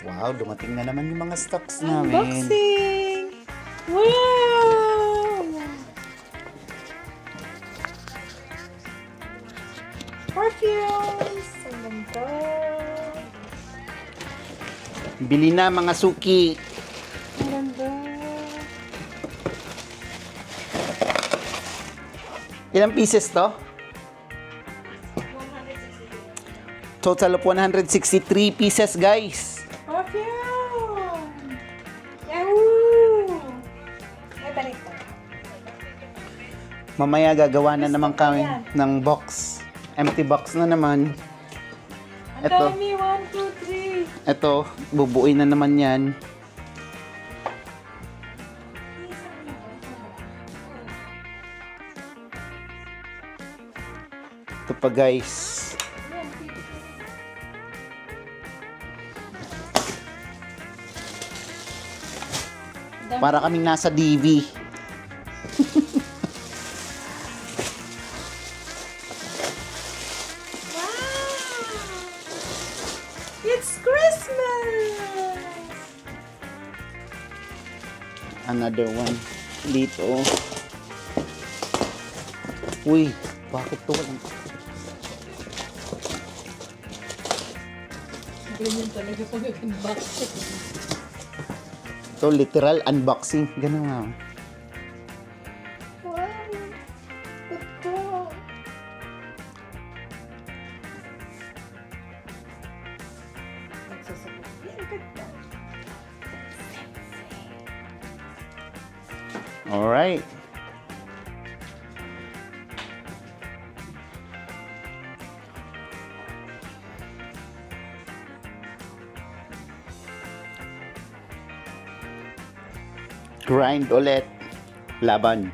Wow, dumating na naman yung mga stocks namin. Unboxing! Wow! Perfumes! Ang ganda! Bili na mga suki. Ang ganda! Ilang pieces to? Total of 163 pieces, guys. Perfume! Yahoo! Ay, balik ko. Mamaya gagawa na naman kami ng box. Empty box na naman. Ang Ito. dami! 1, 2, 3! Ito, bubuuin na naman yan. Ito pa, guys. Para kaming nasa DV. Wow! It's Christmas! Another one. Dito. Uy, bakit to walang... Ganyan talaga pag unboxing. Ito, literal unboxing. Ganun nga. Wow! Ito! Nagsasagot. Yan, ganda. Alright. Grind ulit. Laban.